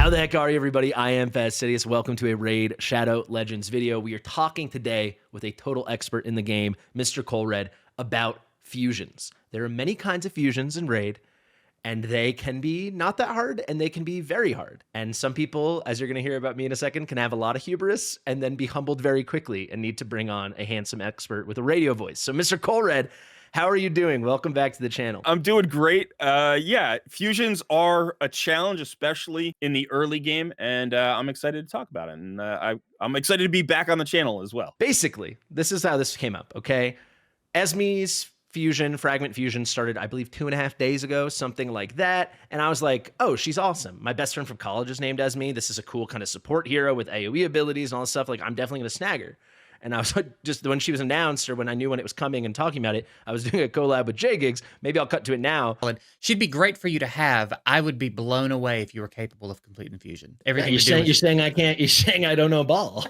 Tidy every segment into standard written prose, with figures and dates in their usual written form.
How the heck are you, everybody? I am Fastidious. Welcome to a Raid Shadow Legends video. We are talking today with a total expert in the game, Mr. Colred, about fusions. There are many kinds of fusions in Raid, and they can be not that hard, and they can be very hard. And some people, as you're going to hear about me in a second, can have a lot of hubris and then be humbled very quickly and need to bring on a handsome expert with a radio voice. So, Mr. Colred, how are you doing? Welcome back to the channel. I'm doing great. Yeah, fusions are a challenge, especially in the early game, and I'm excited to talk about it. And I'm excited to be back on the channel as well. Basically, this is how this came up, okay? Esme's fusion, fragment fusion started, I believe, 2.5 days ago, something like that. And I was like, oh, she's awesome. My best friend from college is named Esme. This is a cool kind of support hero with AoE abilities and all this stuff. Like, I'm definitely going to snag her. And I was like, just when she was announced or when I knew when it was coming and talking about it, I was doing a collab with J-Gigs. Maybe I'll cut to it now. She'd be great for you to have. I would be blown away if you were capable of completing fusion. Everything you're saying I can't. You're saying I don't know ball.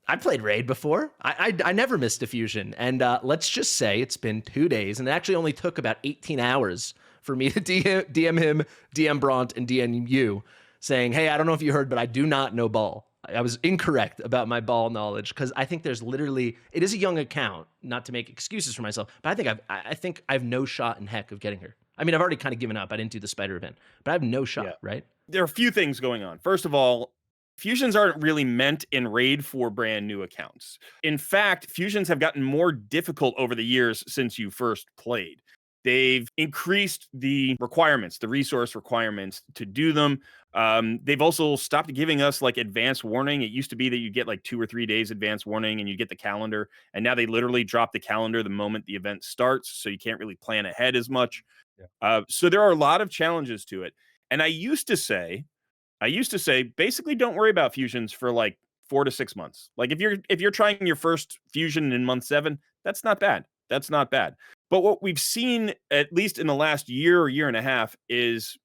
I played Raid before. I never missed a fusion. And let's just say it's been 2 days, and it actually only took about 18 hours for me to DM him, DM Bront, and DM you, saying, hey, I don't know if you heard, but I do not know ball. I was incorrect about my ball knowledge because I think there's literally, it is a young account, not to make excuses for myself, but I think I have no shot in heck of getting her. I mean, I've already kind of given up. I didn't do the spider event, but I have no shot, right? There are a few things going on. First of all, fusions aren't really meant in Raid for brand new accounts. In fact, fusions have gotten more difficult over the years since you first played. They've increased the requirements, the resource requirements to do them. They've also stopped giving us like advance warning. It used to be that you get like 2 or 3 days advance warning and you get the calendar. And now they literally drop the calendar the moment the event starts. So you can't really plan ahead as much. Yeah. So there are a lot of challenges to it. And I used to say, basically don't worry about fusions for like 4 to 6 months. Like if you're trying your first fusion in month 7, that's not bad. That's not bad. But what we've seen, at least in the last year or year and a half, is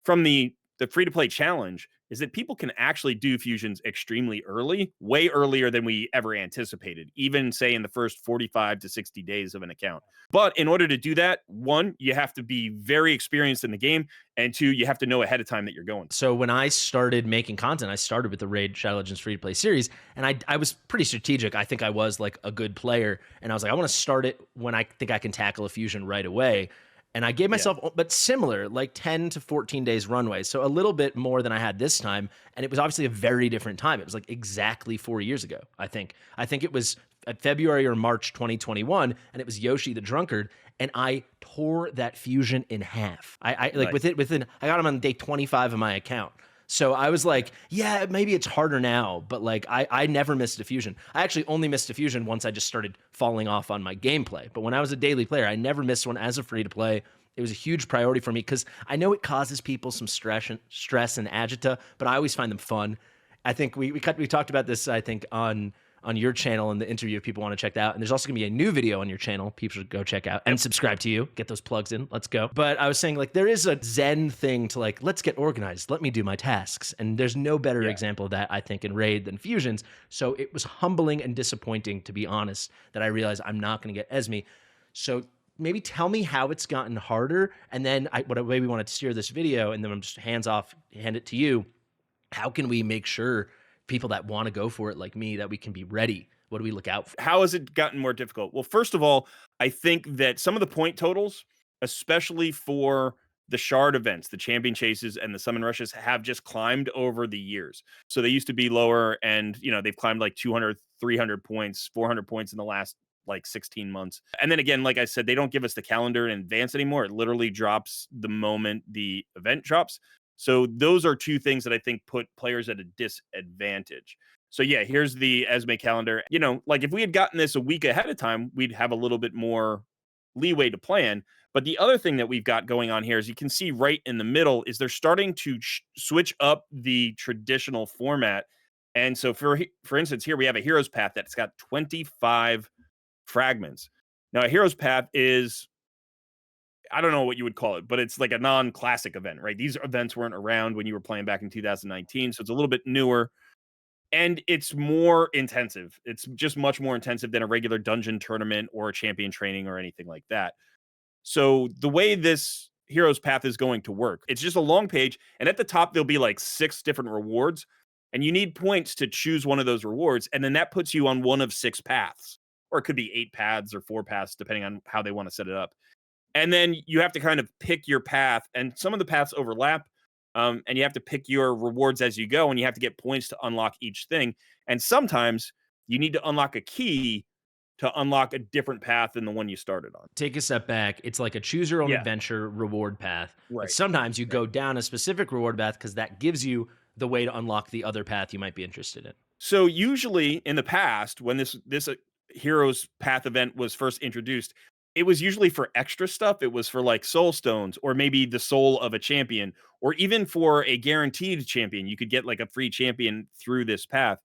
from the free-to-play challenge, is that people can actually do fusions extremely early, way earlier than we ever anticipated, even, say, in the first 45 to 60 days of an account. But in order to do that, 1, you have to be very experienced in the game, and 2, you have to know ahead of time that you're going. So when I started making content, I started with the Raid Shadow Legends free-to-play series, and I was pretty strategic. I think I was like a good player, and I was like, I want to start it when I think I can tackle a fusion right away. And I gave myself, but similar, like 10 to 14 days runway. So a little bit more than I had this time. And it was obviously a very different time. It was like exactly 4 years ago, I think. I think it was at February or March 2021, and it was Yoshi the Drunkard. And I tore that fusion in half. I like within I got him on day 25 of my account. So I was like, yeah, maybe it's harder now, but like I never missed a fusion. I actually only missed a fusion once I just started falling off on my gameplay. But when I was a daily player, I never missed one as a free-to-play. It was a huge priority for me because I know it causes people some stress and agita, but I always find them fun. I think we talked about this, I think, on your channel in the interview if people want to check that out. And there's also going to be a new video on your channel. People should go check out and subscribe to you. Get those plugs in. Let's go. But I was saying, like, there is a zen thing to, like, let's get organized. Let me do my tasks. And there's no better example of that, I think, in Raid than fusions. So it was humbling and disappointing, to be honest, that I realized I'm not going to get Esme. So maybe tell me how it's gotten harder. And then what way we want to steer this video, and then I'm just hand it to you. How can we make sure people that want to go for it like me, that we can be ready? What do we look out for? How has it gotten more difficult? Well, first of all, I think that some of the point totals, especially for the shard events, the champion chases and the summon rushes, have just climbed over the years. So they used to be lower, and they've climbed like 200, 300 points, 400 points in the last like 16 months. And then again, like I said, they don't give us the calendar in advance anymore. It literally drops the moment the event drops. So those are two things that I think put players at a disadvantage. So yeah, here's the Esme calendar. Like if we had gotten this a week ahead of time, we'd have a little bit more leeway to plan. But the other thing that we've got going on here, as you can see right in the middle, is they're starting to switch up the traditional format. And so for instance, here we have a hero's path that's got 25 fragments. Now a hero's path is, I don't know what you would call it, but it's like a non-classic event, right? These events weren't around when you were playing back in 2019, so it's a little bit newer, and it's more intensive. It's just much more intensive than a regular dungeon tournament or a champion training or anything like that. So the way this hero's path is going to work. It's just a long page, and at the top there'll be like 6 different rewards, and you need points to choose one of those rewards, and then that puts you on one of 6 paths, or it could be 8 paths or 4 paths depending on how they want to set it up. And then you have to kind of pick your path, and some of the paths overlap, and you have to pick your rewards as you go, and you have to get points to unlock each thing. And sometimes you need to unlock a key to unlock a different path than the one you started on. Take a step back. It's like a choose your own Yeah. adventure reward path. Right. But sometimes you go down a specific reward path because that gives you the way to unlock the other path you might be interested in. So usually in the past, when this Heroes Path event was first introduced, it was usually for extra stuff. It was for like soul stones, or maybe the soul of a champion, or even for a guaranteed champion. You could get like a free champion through this path.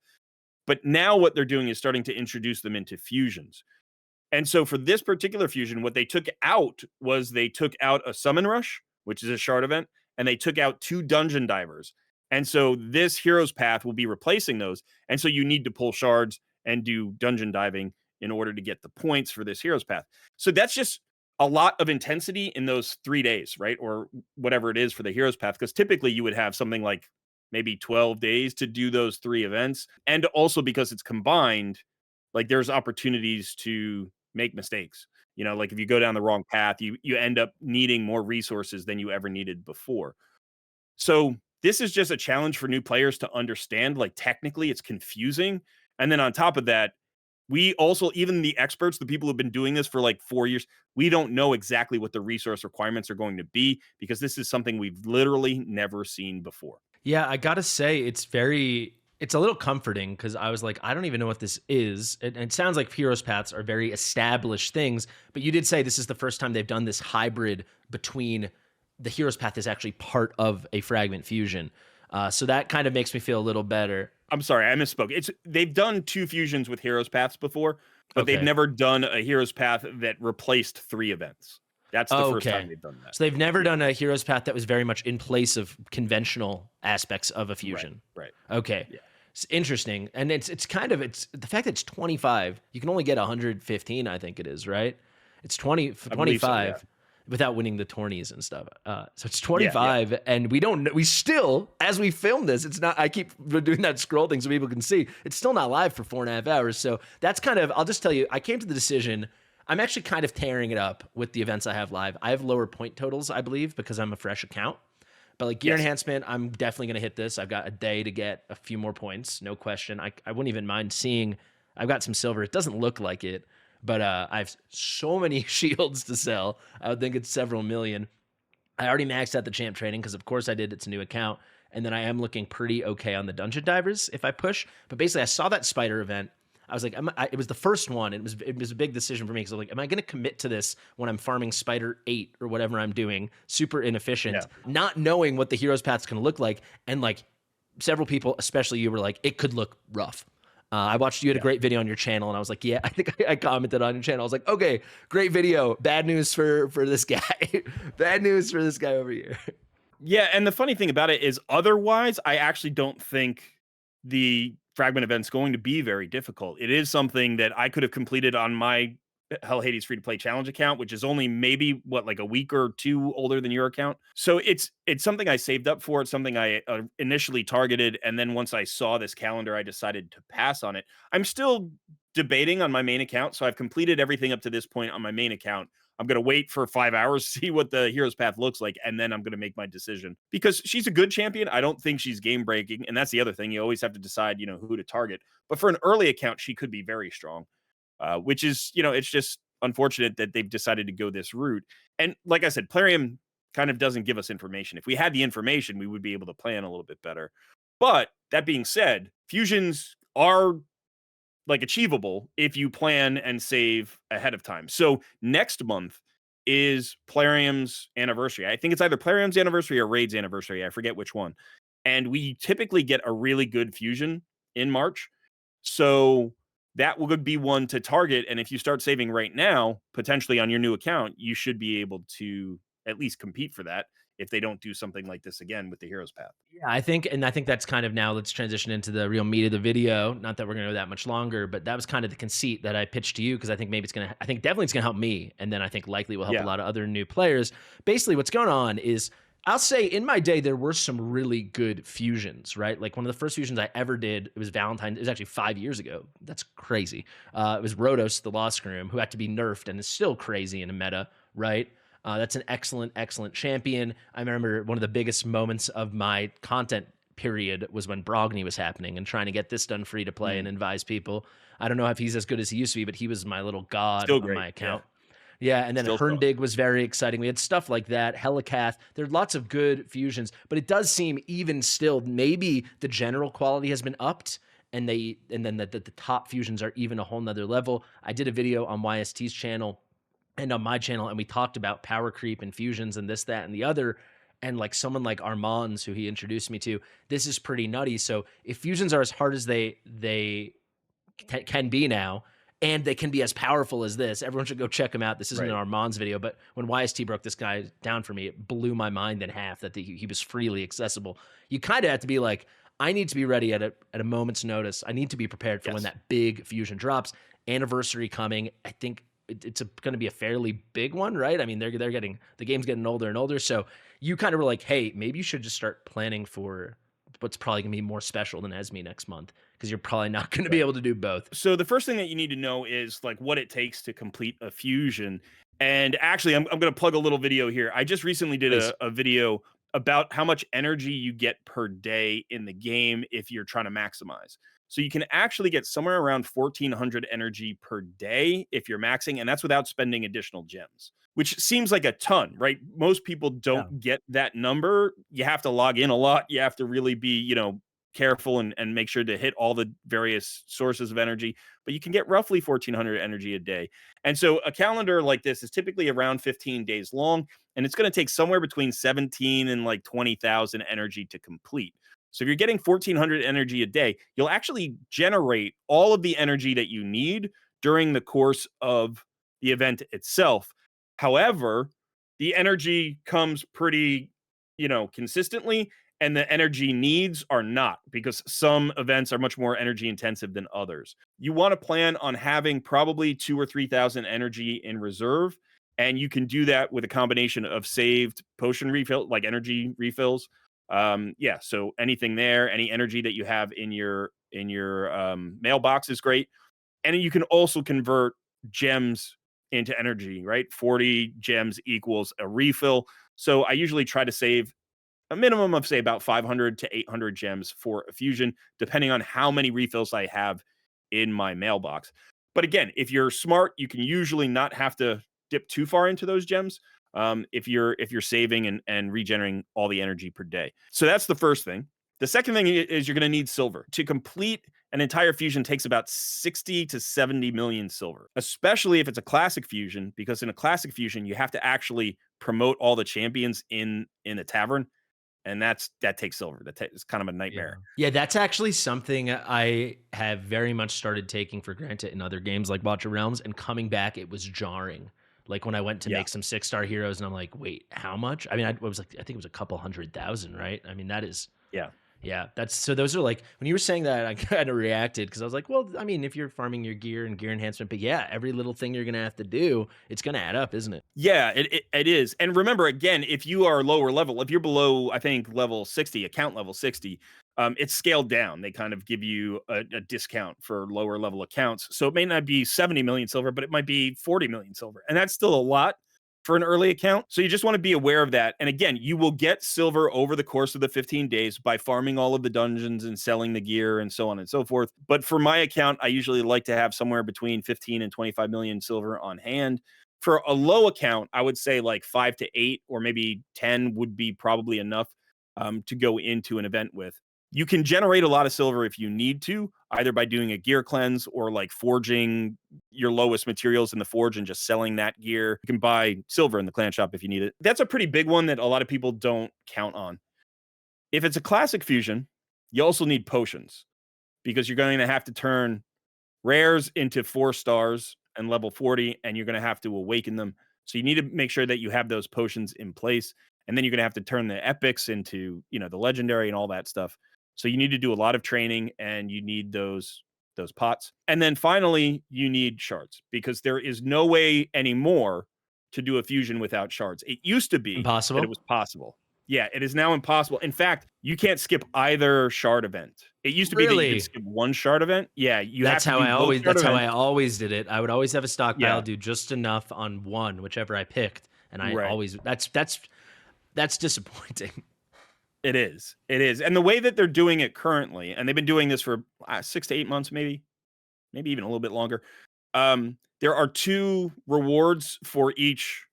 But now what they're doing is starting to introduce them into fusions. And so for this particular fusion, what they took out was they took out a summon rush, which is a shard event, and they took out 2 dungeon divers. And so this hero's path will be replacing those. And so you need to pull shards and do dungeon diving in order to get the points for this hero's path. So that's just a lot of intensity in those 3 days, right? Or whatever it is for the hero's path. Because typically you would have something like maybe 12 days to do those 3 events. And also because it's combined, like there's opportunities to make mistakes. You know, like if you go down the wrong path, you end up needing more resources than you ever needed before. So this is just a challenge for new players to understand. Like technically it's confusing. And then on top of that, we also, even the experts, the people who've been doing this for like 4 years, we don't know exactly what the resource requirements are going to be, because this is something we've literally never seen before. Yeah, I gotta say, it's a little comforting because I was like, I don't even know what this is. And it sounds like Heroes Paths are very established things, but you did say this is the first time they've done this hybrid between the Heroes Path is actually part of a fragment fusion. So that kind of makes me feel a little better. I'm sorry, I misspoke. They've done 2 fusions with Heroes Paths before, but Okay. they've never done a Heroes Path that replaced 3 events. That's the first time they've done that. So they've never done a Heroes Path that was very much in place of conventional aspects of a fusion. Right. Okay. Yeah. It's interesting. And it's the fact that it's 25, you can only get 115, I think it is, right? It's 25 so, yeah. without winning the tourneys and stuff. So it's 25 and we still, as we film this, it's not, I keep doing that scroll thing so people can see, it's still not live for 4.5 hours. So that's kind of, I'll just tell you, I came to the decision, I'm actually kind of tearing it up with the events I have live. I have lower point totals, I believe, because I'm a fresh account. But like gear enhancement, I'm definitely going to hit this. I've got a day to get a few more points, no question. I wouldn't even mind seeing, I've got some silver. It doesn't look like it, but I have so many shields to sell. I would think it's several million. I already maxed out the champ training because of course I did. It's a new account. And then I am looking pretty okay on the dungeon divers if I push. But basically I saw that spider event. I was like, it was the first one. It was a big decision for me because I was like, am I going to commit to this when I'm farming Spider 8 or whatever I'm doing? Super inefficient, not knowing what the hero's path's going to look like. And like several people, especially you, were like, it could look rough. I watched you had a great video on your channel, and I was like, yeah, I think I commented on your channel. I was like, okay, great video. Bad news for this guy. Bad news for this guy over here. Yeah, and the funny thing about it is otherwise, I actually don't think the fragment event's going to be very difficult. It is something that I could have completed on my Hell Hades free-to-play challenge account, which is only maybe like a week or 2 older than your account. So it's something I saved up for. It's something I initially targeted, and then once I saw this calendar, I decided to pass on it. I'm still debating on my main account, so I've completed everything up to this point on my main account. I'm going to wait for 5 hours, see what the hero's path looks like, and then I'm going to make my decision. Because she's a good champion. I don't think she's game breaking. And that's the other thing. You always have to decide, who to target. But for an early account, she could be very strong, which is, it's just unfortunate that they've decided to go this route. And like I said, Plarium kind of doesn't give us information. If we had the information, we would be able to plan a little bit better. But that being said, fusions are like achievable if you plan and save ahead of time. So next month is Plarium's anniversary. I think it's either Plarium's anniversary or Raid's anniversary. I forget which one. And we typically get a really good fusion in March. So that would be one to target. And if you start saving right now, potentially on your new account, you should be able to at least compete for that. if they don't do something like this again with the Heroes Path. Yeah, I think that's kind of now, let's transition into the real meat of the video. Not that we're going to go that much longer, but that was kind of the conceit that I pitched to you, because I think I think definitely it's going to help me. And then I think likely will help a lot of other new players. Basically, what's going on is, I'll say in my day, there were some really good fusions, right? Like one of the first fusions I ever did, it was Valentine. It was actually 5 years ago. That's crazy. It was Rhodos, the Lost Groom, who had to be nerfed and is still crazy in a meta, right? That's an excellent, excellent champion. I remember one of the biggest moments of my content period was when Brogni was happening and trying to get this done free to play and advise people. I don't know if he's as good as he used to be, but he was my little god Still on great, my account. Yeah, and then Still Herndig was very exciting. We had stuff like that. Helicath. There are lots of good fusions, but it does seem even still, maybe the general quality has been upped, and then the top fusions are even a whole nother level. I did a video on YST's channel and on my channel, and we talked about power creep and fusions and this, that, and the other. And like someone like Armand's, who he introduced me to, this is pretty nutty. So if fusions are as hard as they can be now, and they can be as powerful as this, everyone should go check him out. This isn't an Armand's video, but when YST broke this guy down for me, it blew my mind in half that he was freely accessible. You kind of have to be like, I need to be ready at a moment's notice. I need to be prepared for when that big fusion drops. Anniversary coming. I think it's going to be a fairly big one, right? I mean, the game's getting older and older. So you kind of were like, hey, maybe you should just start planning for what's probably going to be more special than Esme next month, because you're probably not going to be able to do both. So the first thing that you need to know is like what it takes to complete a fusion. And actually, I'm going to plug a little video here. I just recently did a video about how much energy you get per day in the game if you're trying to maximize. So you can actually get somewhere around 1,400 energy per day if you're maxing, and that's without spending additional gems, which seems like a ton, right? Most people don't get that number. You have to log in a lot. You have to really be, careful and make sure to hit all the various sources of energy, but you can get roughly 1,400 energy a day. And so a calendar like this is typically around 15 days long, and it's going to take somewhere between 17 and like 20,000 energy to complete. So if you're getting 1,400 energy a day, you'll actually generate all of the energy that you need during the course of the event itself. However, the energy comes pretty, consistently, and the energy needs are not, because some events are much more energy intensive than others. You want to plan on having probably 2,000 or 3,000 energy in reserve, and you can do that with a combination of saved potion refill, like energy refills. So anything there, any energy that you have in your mailbox is great. And you can also convert gems into energy, right? 40 gems equals a refill. So I usually try to save a minimum of, say, about 500 to 800 gems for a fusion, depending on how many refills I have in my mailbox. But again, if you're smart, you can usually not have to dip too far into those gems if you're saving and regenerating all the energy per day. So that's the first thing. The second thing is you're going to need silver. To complete an entire fusion takes about 60 to 70 million silver, especially if it's a classic fusion, because in a classic fusion, you have to actually promote all the champions in the tavern. And that takes silver. It's kind of a nightmare. Yeah, that's actually something I have very much started taking for granted in other games like Watch of Realms, and coming back, it was jarring. Like when I went to make some 6-star heroes, and I'm like, wait, how much? I mean, I think it was a couple 100,000, right? I mean, that is... Yeah, those are like, when you were saying that, I kind of reacted, because I was like, well, I mean, if you're farming your gear and gear enhancement, but yeah, every little thing you're going to have to do, it's going to add up, isn't it? Yeah, it is. And remember, again, if you are lower level, if you're below, I think, level 60, account level 60, it's scaled down. They kind of give you a discount for lower level accounts. So it may not be 70 million silver, but it might be 40 million silver. And that's still a lot for an early account. So you just want to be aware of that. And again, you will get silver over the course of the 15 days by farming all of the dungeons and selling the gear and so on and so forth. But for my account, I usually like to have somewhere between 15 and 25 million silver on hand. For a low account, I would say like 5 to 8 or maybe 10 would be probably enough to go into an event with. You can generate a lot of silver if you need to, either by doing a gear cleanse or like forging your lowest materials in the forge and just selling that gear. You can buy silver in the clan shop if you need it. That's a pretty big one that a lot of people don't count on. If it's a classic fusion, you also need potions, because you're going to have to turn rares into 4 stars and level 40, and you're going to have to awaken them. So you need to make sure that you have those potions in place. and then you're going to have to turn the epics into, the legendary and all that stuff. So you need to do a lot of training, and you need those pots. And then finally, you need shards, because there is no way anymore to do a fusion without shards. It used to be that Impossible. it was possible. Yeah, it is now impossible. In fact, you can't skip either shard event. It used to be that you Really? could skip one shard event. Yeah, you have That's to how do I both always. shard That's how events. I always did it. I would always have a stockpile, Yeah. do just enough on one, whichever I picked, and I Right. always. That's disappointing. It is. It is. And the way that they're doing it currently, and they've been doing this for 6 to 8 months, maybe even a little bit longer. There are 2 rewards for each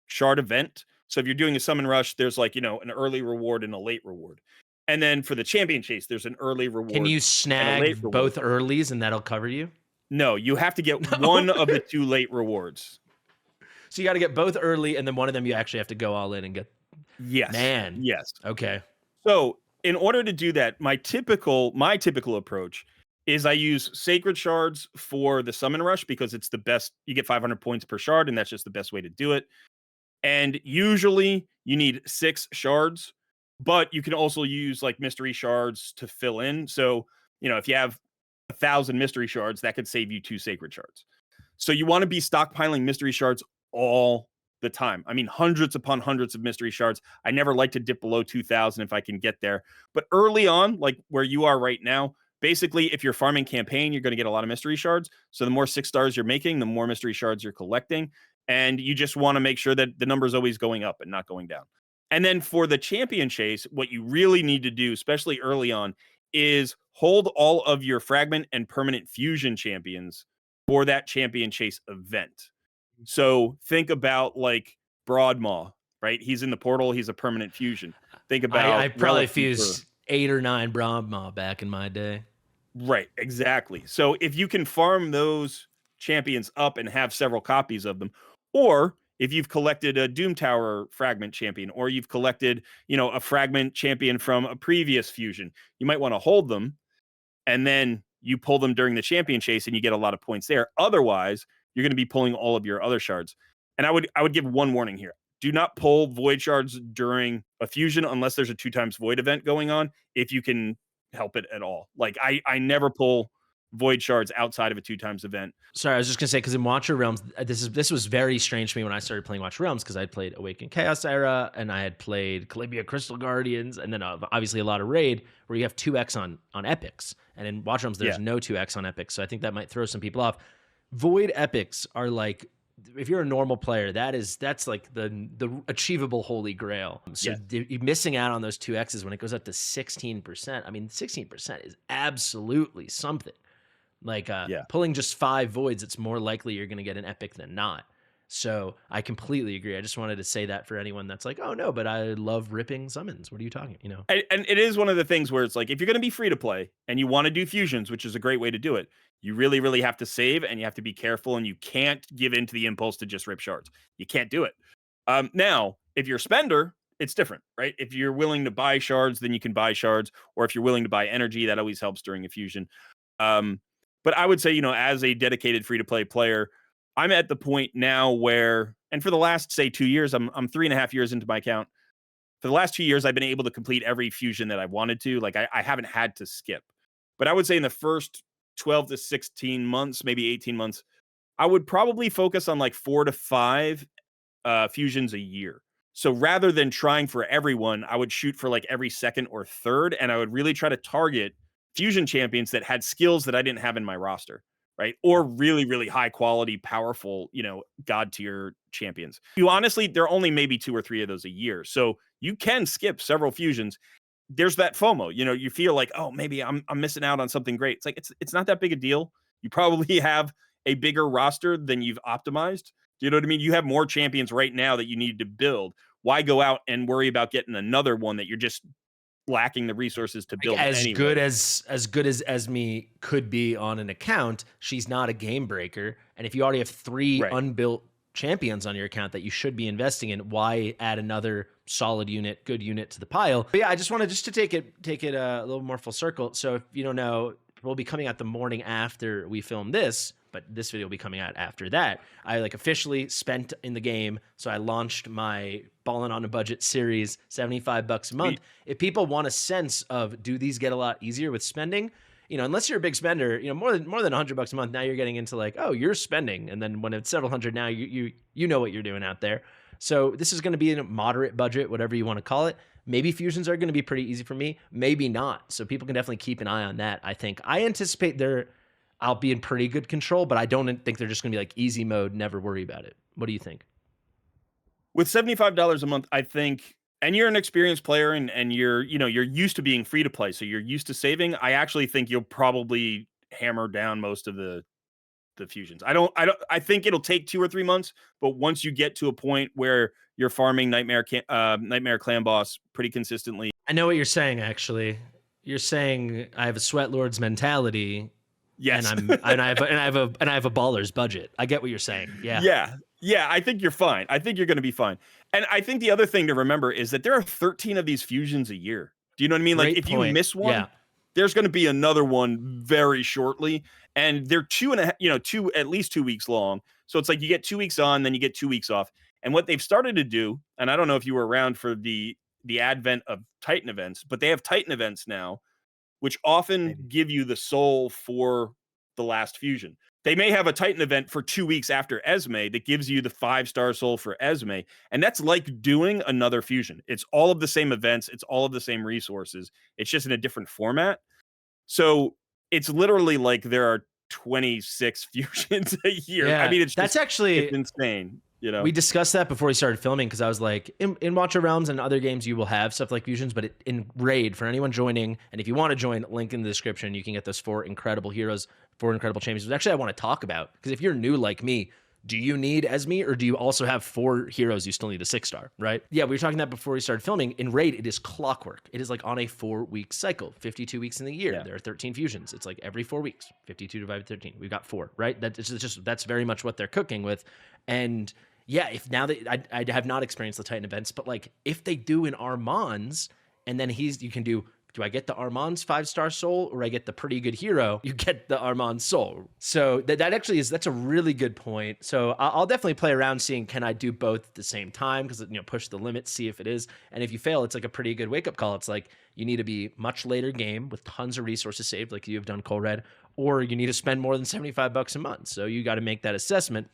shard event. So if you're doing a summon rush, there's like, an early reward and a late reward. And then for the champion chase, there's an early reward. Can you late snag reward. both earlies and that'll cover you? No, you have to get one of the 2 late rewards. So you got to get both early, and then one of them you actually have to go all in and get. Yes. Man. Yes. Okay. So in order to do that, my typical approach is I use sacred shards for the summon rush, because it's the best. You get 500 points per shard, and that's just the best way to do it. And usually you need 6 shards, but you can also use like mystery shards to fill in. So, if you have 1,000 mystery shards, that could save you 2 sacred shards. So you want to be stockpiling mystery shards all the time. I mean, hundreds upon hundreds of mystery shards. I never like to dip below 2,000 if I can get there. But early on, like where you are right now, basically, if you're farming campaign, you're going to get a lot of mystery shards. So the more 6 stars you're making, the more mystery shards you're collecting. And you just want to make sure that the number is always going up and not going down. And then for the champion chase, what you really need to do, especially early on, is hold all of your fragment and permanent fusion champions for that champion chase event. So think about like Broadmaw, right? He's in the portal. He's a permanent fusion. Think about I probably Relic Keeper. fused 8 or 9 Brahma back in my day. Right, exactly. So if you can farm those champions up and have several copies of them, or if you've collected a Doom Tower fragment champion, or you've collected, a fragment champion from a previous fusion, you might want to hold them, and then you pull them during the champion chase, and you get a lot of points there. Otherwise, you're going to be pulling all of your other shards. And I would give one warning here. Do not pull void shards during a fusion unless there's a 2 times void event going on, if you can help it at all. Like I never pull void shards outside of a 2 times event. Sorry, I was just gonna say, because in Watcher Realms, this was very strange to me when I started playing Watcher Realms, because I'd played Awakened Chaos Era, and I had played Calibia Crystal Guardians, and then obviously a lot of Raid where you have 2x on epics, and in Watcher Realms there's no 2x on epics, so I think that might throw some people off. Void epics are like, if you're a normal player, that's like the achievable holy grail. So you're missing out on those 2x's when it goes up to 16%. I mean, 16% is absolutely something. Like pulling just 5 voids, it's more likely you're going to get an epic than not. So I completely agree. I just wanted to say that for anyone that's like, oh no, but I love ripping summons. What are you talking? And it is one of the things where it's like, if you're going to be free to play and you want to do fusions, which is a great way to do it, you really, really have to save, and you have to be careful, and you can't give in to the impulse to just rip shards. You can't do it. Now, if you're a spender, it's different, right? If you're willing to buy shards, then you can buy shards. Or if you're willing to buy energy, that always helps during a fusion. But I would say, as a dedicated free-to-play player, I'm at the point now where, and for the last, say, 2 years, I'm 3.5 years into my account. For the last 2 years, I've been able to complete every fusion that I wanted to. Like, I haven't had to skip. But I would say in the first 12 to 16 months, maybe 18 months, I would probably focus on like 4 to 5 fusions a year. So rather than trying for everyone, I would shoot for like every second or third, and I would really try to target fusion champions that had skills that I didn't have in my roster, right? Or really, really high quality, powerful, god tier champions. You honestly, there are only maybe 2 or 3 of those a year. So you can skip several fusions. There's that FOMO, you feel like, oh, maybe I'm missing out on something great. It's like, it's not that big a deal. You probably have a bigger roster than you've optimized. Do you know what I mean? You have more champions right now that you need to build. Why go out and worry about getting another one that you're just lacking the resources to build? As anyway? good as Esme could be on an account, she's not a game breaker. And if you already have 3 unbuilt champions on your account that you should be investing in, why add another solid unit, good unit to the pile? But yeah, I just wanted to take it a little more full circle. So if you don't know, we'll be coming out the morning after we film this. but this video will be coming out after that. I like officially spent in the game. So I launched my Ballin' on a Budget series, $75 a month. If people want a sense of, do these get a lot easier with spending? You know, unless you're a big spender, you know, more than $100 a month, now you're getting into like, oh, you're spending. And then when it's several hundred now, you know what you're doing out there. So this is going to be in a moderate budget, whatever you want to call it. Maybe fusions are going to be pretty easy for me. Maybe not. So people can definitely keep an eye on that. I think I anticipate I'll be in pretty good control, but I don't think they're just going to be like easy mode, never worry about it. What do you think? With $75 a month, I think, and you're an experienced player and you're used to being free to play, so you're used to saving. I actually think you'll probably hammer down most of the fusions. I think it'll take 2 or 3 months, but once you get to a point where you're farming Nightmare Clan Boss pretty consistently. I know what you're saying, actually. You're saying I have a Sweat Lord's mentality. Yes. And I have a baller's budget. I get what you're saying. Yeah. Yeah, I think you're fine. I think you're going to be fine. And I think the other thing to remember is that there are 13 of these fusions a year. Do you know what I mean? Great like if point. you miss one, there's going to be another one very shortly. And they're at least 2 weeks long. So it's like you get 2 weeks on, then you get 2 weeks off. And what they've started to do, and I don't know if you were around for the advent of Titan events, but they have Titan events now, which often give you the soul for the last fusion. They may have a Titan event for 2 weeks after Esme that gives you the 5-star soul for Esme. And that's like doing another fusion. It's all of the same events. It's all of the same resources. It's just in a different format. So it's literally like there are 26 fusions a year. Yeah, I mean, it's insane. You know, we discussed that before we started filming, because I was like, in Watcher Realms and other games, you will have stuff like fusions, but in Raid, for anyone joining, and if you want to join, link in the description, you can get those 4 incredible heroes, 4 incredible champions, which actually I want to talk about, because if you're new like me, do you need Esme, or do you also have 4 heroes you still need a 6-star, right? Yeah, we were talking that before we started filming. In Raid, it is clockwork. It is like on a 4-week cycle, 52 weeks in the year. Yeah. There are 13 fusions. It's like every 4 weeks, 52 divided by 13. We've got 4, right? That's very much what they're cooking with. And yeah, if now that I have not experienced the Titan events, but like if they do in Armand's, and then you can do I get the Armand's 5-star soul, or I get the pretty good hero? You get the Armand soul. So that actually that's a really good point. So I'll definitely play around seeing, can I do both at the same time? Because, push the limit, see if it is. And if you fail, it's like a pretty good wake up call. It's like you need to be much later game with tons of resources saved, like you have done, Colred, or you need to spend more than $75 a month. So you got to make that assessment.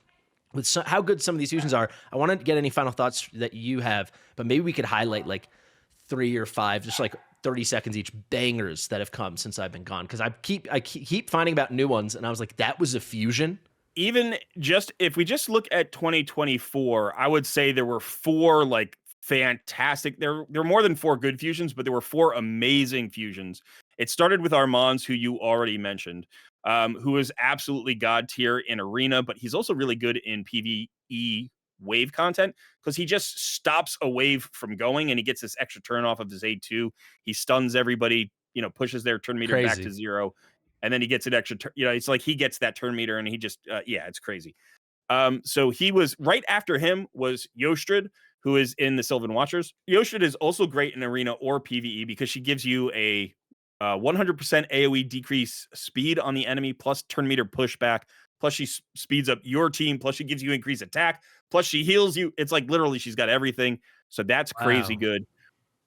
With how good some of these fusions are, I want to get any final thoughts that you have, but maybe we could highlight like 3 or 5, just like 30 seconds each, bangers that have come since I've been gone. Because I keep finding about new ones, and I was like, that was a fusion. Even just if we just look at 2024, I would say there were 4 like fantastic. There were more than 4 good fusions, but there were 4 amazing fusions. It started with Armand's, who you already mentioned, who is absolutely god tier in arena, but he's also really good in PvE wave content, because he just stops a wave from going and he gets this extra turn off of his A2. He stuns everybody, pushes their turn meter back to 0, and then he gets an extra it's like he gets that turn meter and he just it's crazy. So he was right after him was Yostrid, who is in the Sylvan Watchers. Yostrid is also great in arena or PvE because she gives you a 100% AoE decrease speed on the enemy, plus turn meter pushback, plus she speeds up your team, plus she gives you increased attack, plus she heals you. It's like literally she's got everything. So that's crazy good.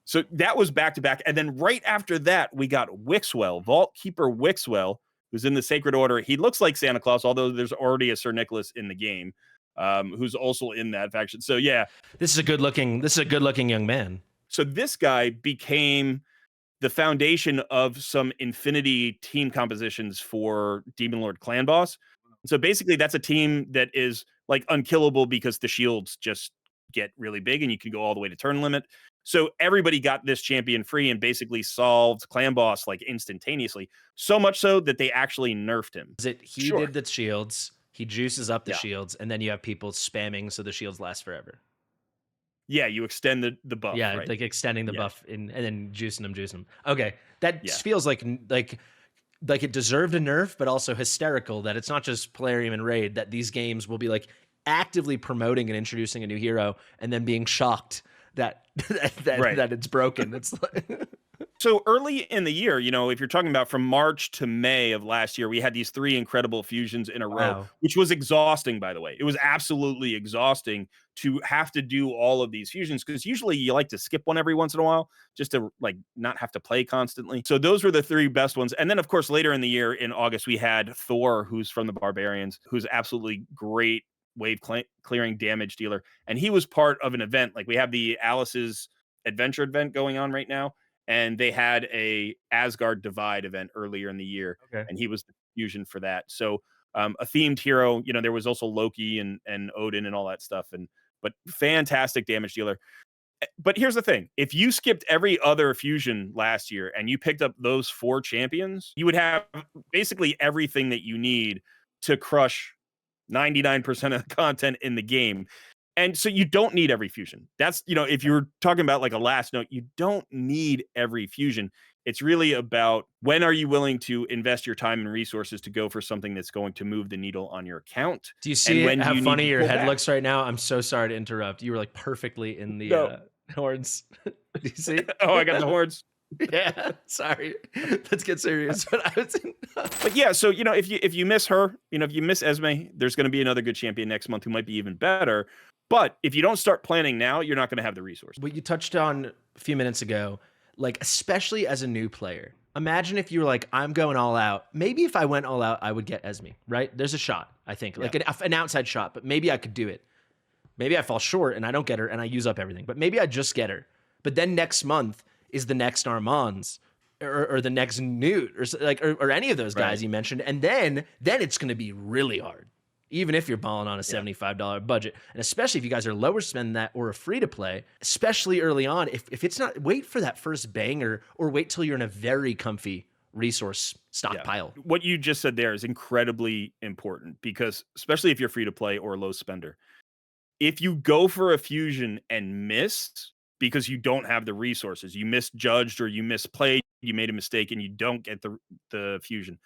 So that was back to back. And then right after that, we got Wixwell, Vault Keeper Wixwell, who's in the Sacred Order. He looks like Santa Claus, although there's already a Sir Nicholas in the game, who's also in that faction. So yeah, this is a good looking young man. So this guy became the foundation of some Infinity team compositions for Demon Lord Clan Boss. So basically that's a team that is like unkillable because the shields just get really big and you can go all the way to turn limit. So everybody got this champion free and basically solved Clan Boss like instantaneously. So much so that they actually nerfed him. He did the shields, he juices up the shields, and then you have people spamming so the shields last forever. Yeah, you extend the buff. Yeah, right? like extending the buff and then juicing them. Okay, that feels like it deserved a nerf, but also hysterical that it's not just Polarium and Raid, that these games will be like actively promoting and introducing a new hero and then being shocked that it's broken. It's like So early in the year, if you're talking about from March to May of last year, we had these 3 incredible fusions in a row, Wow. which was exhausting, by the way. It was absolutely exhausting to have to do all of these fusions because usually you like to skip one every once in a while just to like not have to play constantly. So those were the 3 best ones. And then of course later in the year in August we had Thor, who's from the Barbarians, who's absolutely great wave clearing damage dealer, and he was part of an event. Like we have the Alice's adventure event going on right now, and they had a Asgard Divide event earlier in the year, Okay. and he was the fusion for that. So a themed hero. There was also Loki and Odin and all that stuff, but fantastic damage dealer. But here's the thing: if you skipped every other fusion last year and you picked up those 4 champions, you would have basically everything that you need to crush 99% of the content in the game. And so you don't need every fusion. That's, if you're talking about like a last note, you don't need every fusion. It's really about when are you willing to invest your time and resources to go for something that's going to move the needle on your account? Do you And see when do how you need funny to your pull head back? looks right now? I'm so sorry to interrupt. You were like perfectly in the No. horns. Do you see? Oh, I got the horns. Yeah. Sorry. Let's get serious. But I was But yeah, so if you miss her, if you miss Esme, there's going to be another good champion next month who might be even better. But if you don't start planning now, you're not going to have the resources. what you touched on a few minutes ago, like especially as a new player. Imagine if you were like, I'm going all out. Maybe if I went all out, I would get Esme, right? There's a shot, I think, like an outside shot, but maybe I could do it. Maybe I fall short and I don't get her and I use up everything, but maybe I just get her. But then next month is the next Armands or the next Newt or any of those guys Right. you mentioned. And then it's going to be really hard, even if you're balling on a $75 budget. And especially if you guys are lower spend that or a free to play, especially early on, if it's not, wait for that first banger or wait till you're in a very comfy resource stockpile. What you just said there is incredibly important because especially if you're free to play or low spender, if you go for a fusion and miss because you don't have the resources, you misjudged or you misplayed, you made a mistake and you don't get the fusion,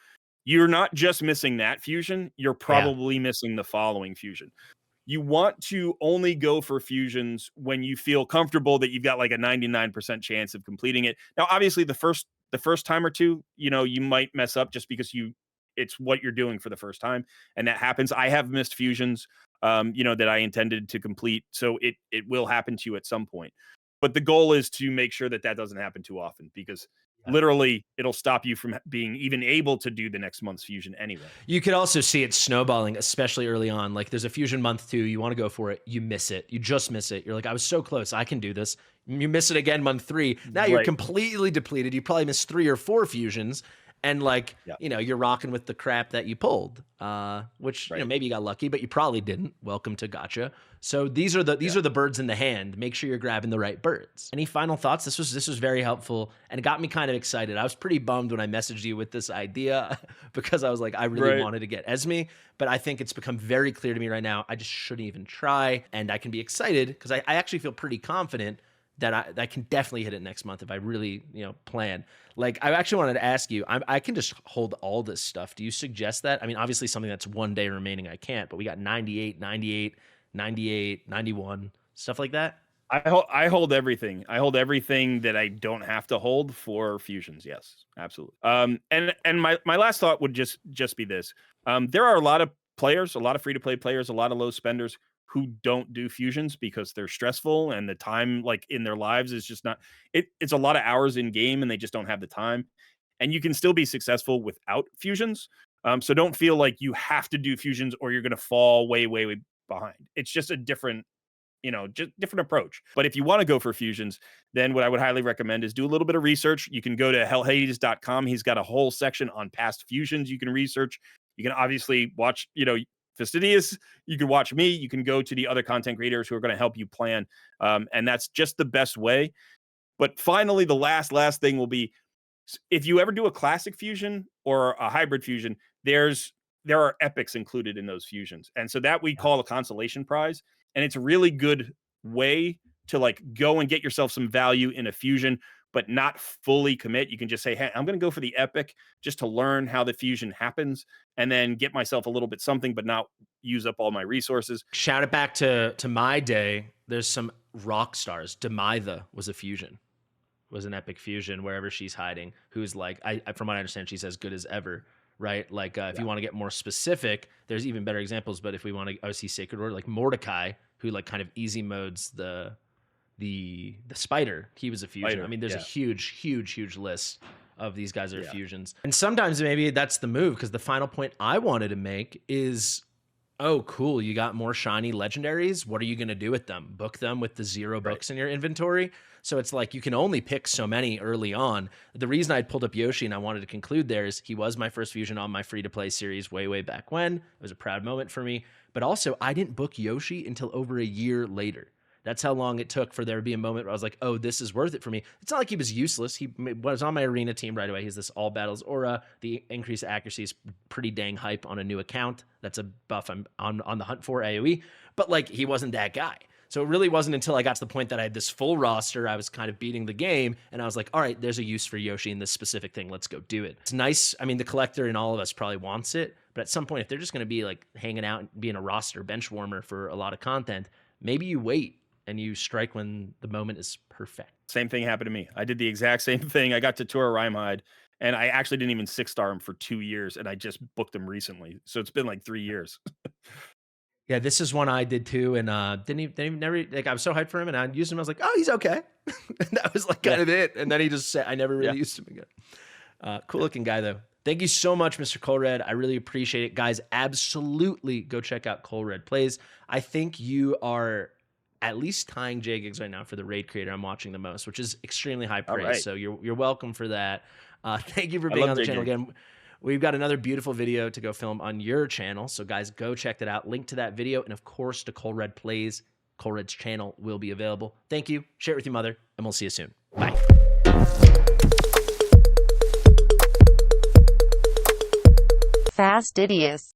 you're not just missing that fusion, you're probably missing the following fusion. You want to only go for fusions when you feel comfortable that you've got like a 99% chance of completing it. Now, obviously, the first time or two, you might mess up just because it's what you're doing for the first time, and that happens. I have missed fusions, that I intended to complete, so it will happen to you at some point. But the goal is to make sure that doesn't happen too often because literally it'll stop you from being even able to do the next month's fusion anyway. You could also see it snowballing, especially early on. Like there's a fusion month 2, you want to go for it, you miss it, you just miss it. You're like, I was so close, I can do this. You miss it again month 3. Now you're Right. completely depleted. You probably missed 3 or 4 fusions, and like you're rocking with the crap that you pulled. Which maybe you got lucky, but you probably didn't. Welcome to gotcha. So these are the birds in the hand. Make sure you're grabbing the right birds. Any final thoughts? This was very helpful and it got me kind of excited. I was pretty bummed when I messaged you with this idea because I was like, I really wanted to get Esme, but I think it's become very clear to me right now. I just shouldn't even try, and I can be excited because I actually feel pretty confident that I can definitely hit it next month if I really plan. Like I actually wanted to ask you, I can just hold all this stuff. Do you suggest that? I mean, obviously something that's 1 day remaining I can't, but we got 98, 98, 98, 91, stuff like that. I hold everything. I hold everything that I don't have to hold for fusions. Yes, absolutely. And my last thought would just be this. There are a lot of players, a lot of free to play players, a lot of low spenders who don't do fusions because they're stressful and the time like in their lives is just not it's a lot of hours in game and they just don't have the time. And you can still be successful without fusions. So don't feel like you have to do fusions or you're going to fall way, way, way behind. It's just a different just different approach. But if you want to go for fusions, then what I would highly recommend is do a little bit of research. You can go to hellhades.com. He's got a whole section on past fusions you can research. You can obviously watch, Fastidious. You can watch me. You can go to the other content creators who are going to help you plan. And that's just the best way. But finally, the last thing will be if you ever do a classic fusion or a hybrid fusion, there are epics included in those fusions. And so that we call a consolation prize. And it's a really good way to like go and get yourself some value in a fusion, but not fully commit. You can just say, hey, I'm going to go for the epic just to learn how the fusion happens and then get myself a little bit something, but not use up all my resources. Shout it back to my day. There's some rock stars. Demitha was a fusion. was an epic fusion wherever she's hiding, who's like, from what I understand, she's as good as ever, right? Like, if you want to get more specific, there's even better examples. But if we want to see Sacred Order, like Mordecai, who like kind of easy modes the spider, he was a fusion. Spider, I mean, there's a huge list of these guys that are Yeah. fusions. And sometimes maybe that's the move, because the final point I wanted to make is, oh, cool, you got more shiny legendaries. What are you going to do with them? Book them with the 0 books in your inventory? So it's like you can only pick so many early on. The reason I pulled up Yoshi and I wanted to conclude there is he was my first fusion on my free-to-play series way back when. It was a proud moment for me. But also, I didn't book Yoshi until over a year later. That's how long it took for there to be a moment where I was like, oh, this is worth it for me. It's not like he was useless. He was on my arena team right away. He's this all battles aura. The increased accuracy is pretty dang hype on a new account. That's a buff I'm on the hunt for, AoE. But like, he wasn't that guy. So it really wasn't until I got to the point that I had this full roster, I was kind of beating the game, and I was like, all right, there's a use for Yoshi in this specific thing. Let's go do it. It's nice. I mean, the collector in all of us probably wants it, but at some point, if they're just going to be like hanging out and being a roster bench warmer for a lot of content, maybe you wait and you strike when the moment is perfect. Same thing happened to me. I did the exact same thing. I got to Tora Rhymehide, and I actually didn't even 6-star him for 2 years, and I just booked him recently. So it's been like 3 years. Yeah, this is one I did too, and never like I was so hyped for him, and I used him. I was like, oh, he's okay. And that was like kind of it. And then he just said, I never really used him again. Cool looking guy though. Thank you so much, Mr. Colred. I really appreciate it, guys. Absolutely, go check out Colred Plays. I think you are at least tying J Gigs right now for the raid creator I'm watching the most, which is extremely high praise. Right. So you're welcome for that. Thank you for being on the channel again. We've got another beautiful video to go film on your channel. So guys, go check that out. Link to that video. And of course, to Colred Plays. Colred's channel will be available. Thank you. Share it with your mother, and we'll see you soon. Bye. Fastidious.